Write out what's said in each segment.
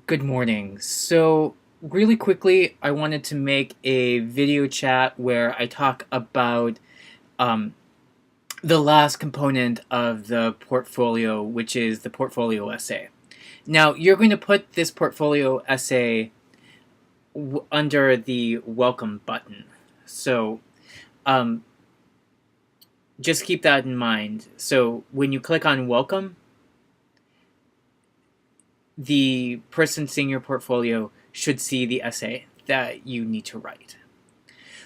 Good morning. So, really quickly, I wanted to make a video chat where I talk about um, the last component of the portfolio, which is the portfolio essay. Now, you're going to put this portfolio essay under the welcome button. So, um, just keep that in mind. So, when you click on welcome, the person seeing your portfolio should see the essay that you need to write.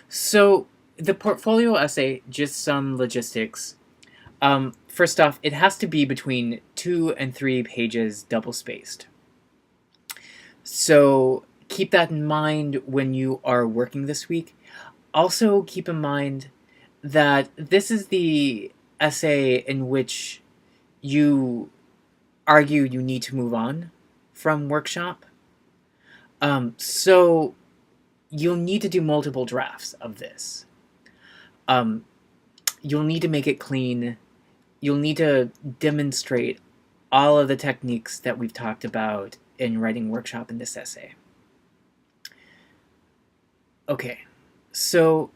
So the portfolio essay, just some logistics. First off, it has to be between 2 and 3 pages double spaced. So keep that in mind when you are working this week. Also keep in mind that this is the essay in which you argue you need to move on from workshop. So you'll need to do multiple drafts of this. Um, you'll need to make it clean. You'll need to demonstrate all of the techniques that we've talked about in writing workshop in this essay. Okay, so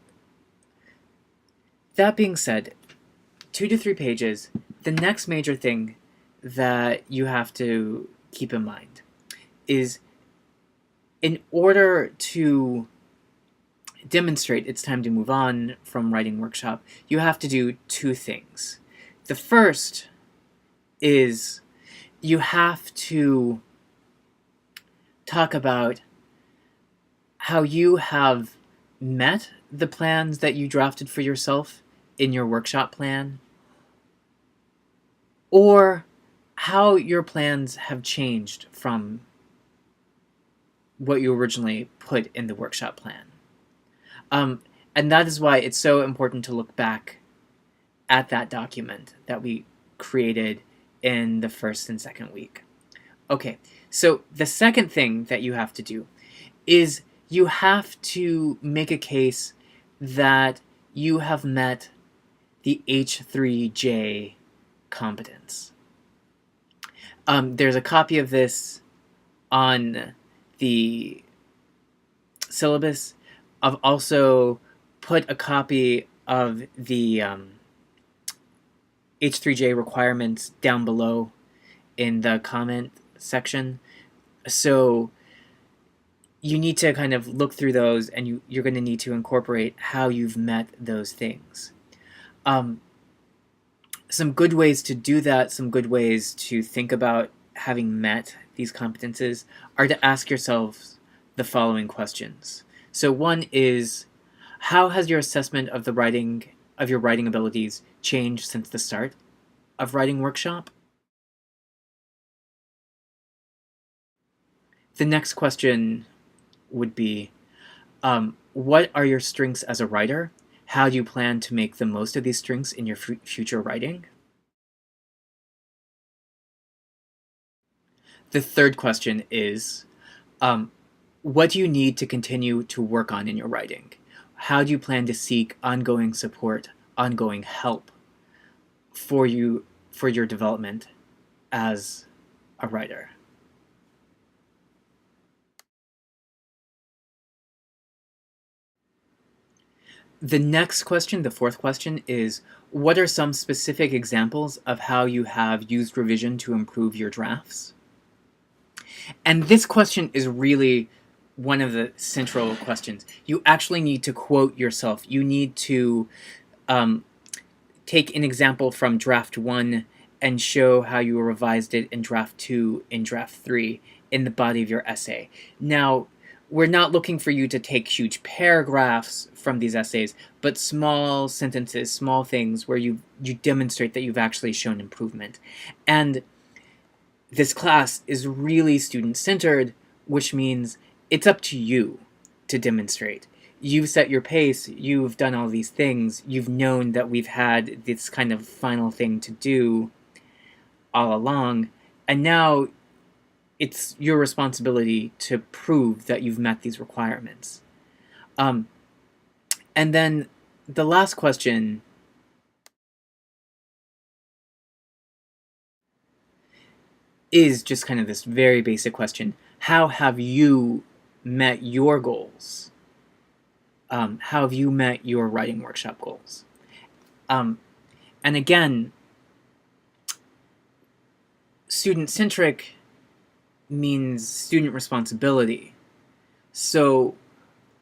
that being said, 2 to 3 pages, the next major thing that you have to keep in mind is in order to demonstrate it's time to move on from writing workshop, you have to do two things. The first is you have to talk about how you have met the plans that you drafted for yourself in your workshop plan, or how your plans have changed from what you originally put in the workshop plan. And that is why it's so important to look back at that document that we created in the first and second week. Okay, so the second thing that you have to do is you have to make a case that you have met the H3J competence. There's a copy of this on the syllabus. I've also put a copy of the H3J requirements down below in the comment section. So you need to kind of look through those, and you're going to need to incorporate how you've met those things. Some good ways to do that, some good ways to think about having met these competences are to ask yourselves the following questions. So one is, how has your assessment of your writing abilities changed since the start of writing workshop? The next question would be, what are your strengths as a writer? How do you plan to make the most of these strengths in your future writing? The third question is, what do you need to continue to work on in your writing? How do you plan to seek ongoing support, ongoing help for your development as a writer? The next question, the fourth question, is what are some specific examples of how you have used revision to improve your drafts? And this question is really one of the central questions. You actually need to quote yourself. You need to take an example from draft 1 and show how you revised it in draft 2, in draft 3, in the body of your essay. Now, we're not looking for you to take huge paragraphs from these essays, but small sentences, small things where you demonstrate that you've actually shown improvement. And this class is really student-centered, which means it's up to you to demonstrate. You've set your pace, you've done all these things, you've known that we've had this kind of final thing to do all along, and now it's your responsibility to prove that you've met these requirements. And then the last question is just kind of this very basic question. How have you met your goals? How have you met your writing workshop goals? And again, student-centric means student responsibility. So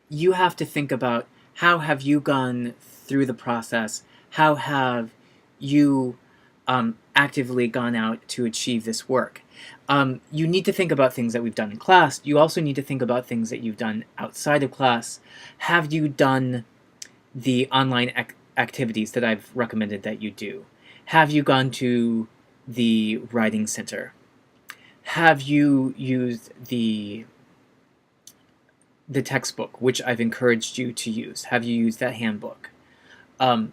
you have to think about, how have you gone through the process? How have you actively gone out to achieve this work? You need to think about things that we've done in class. You also need to think about things that you've done outside of class. Have you done the online activities that I've recommended that you do? Have you gone to the writing center? Have you used the textbook, which I've encouraged you to use? Have you used that handbook? Have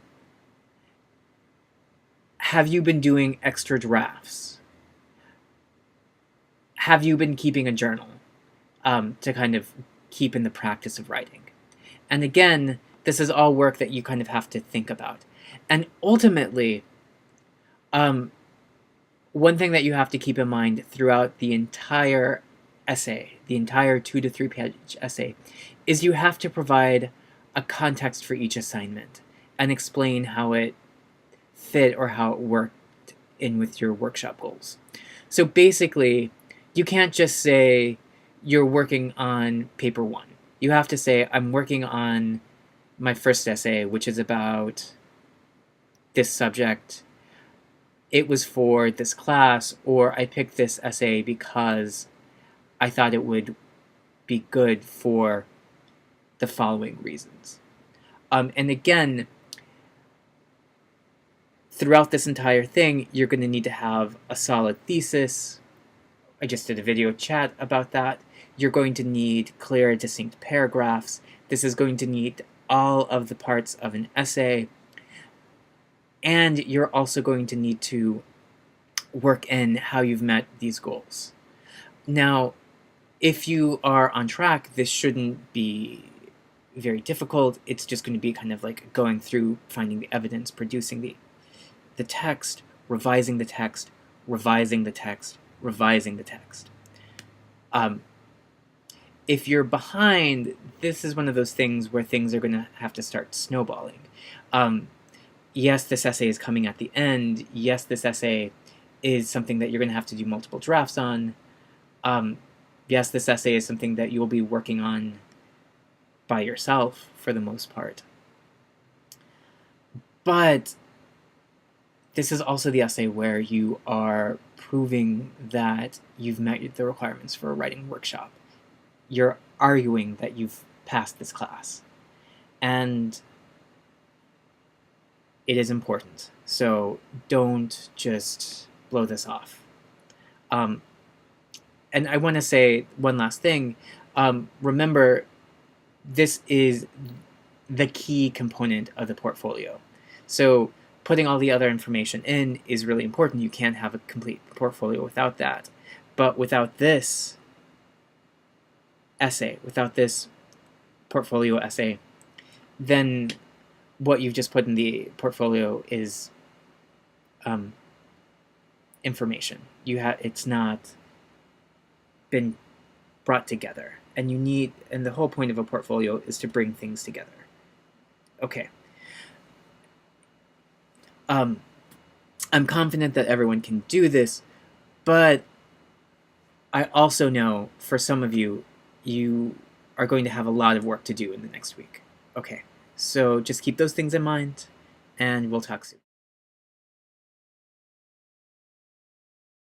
you been doing extra drafts? Have you been keeping a journal to kind of keep in the practice of writing? And again, this is all work that you kind of have to think about. And ultimately, one thing that you have to keep in mind throughout the entire essay, the entire 2 to 3 page essay, is you have to provide a context for each assignment and explain how it fit or how it worked in with your workshop goals. So basically, you can't just say you're working on paper 1. You have to say, I'm working on my first essay, which is about this subject. It was for this class, or I picked this essay because I thought it would be good for the following reasons. And again, throughout this entire thing, you're going to need to have a solid thesis. I just did a video chat about that. You're going to need clear, distinct paragraphs. This is going to need all of the parts of an essay. And you're also going to need to work in how you've met these goals. Now, if you are on track, this shouldn't be very difficult. It's just going to be kind of like going through, finding the evidence, producing the text, revising the text, revising the text, revising the text. If you're behind, this is one of those things where things are going to have to start snowballing. Yes, this essay is coming at the end. Yes, this essay is something that you're going to have to do multiple drafts on. Yes, this essay is something that you will be working on by yourself for the most part. But this is also the essay where you are proving that you've met the requirements for a writing workshop. You're arguing that you've passed this class. And it is important. So don't just blow this off. And I want to say one last thing. Remember, this is the key component of the portfolio. So putting all the other information in is really important. You can't have a complete portfolio without that. But without this essay, without this portfolio essay, then what you've just put in the portfolio is information. It's not been brought together, and the whole point of a portfolio is to bring things together. Okay. I'm confident that everyone can do this, but I also know for some of you, you are going to have a lot of work to do in the next week. Okay, so just keep those things in mind, and we'll talk soon.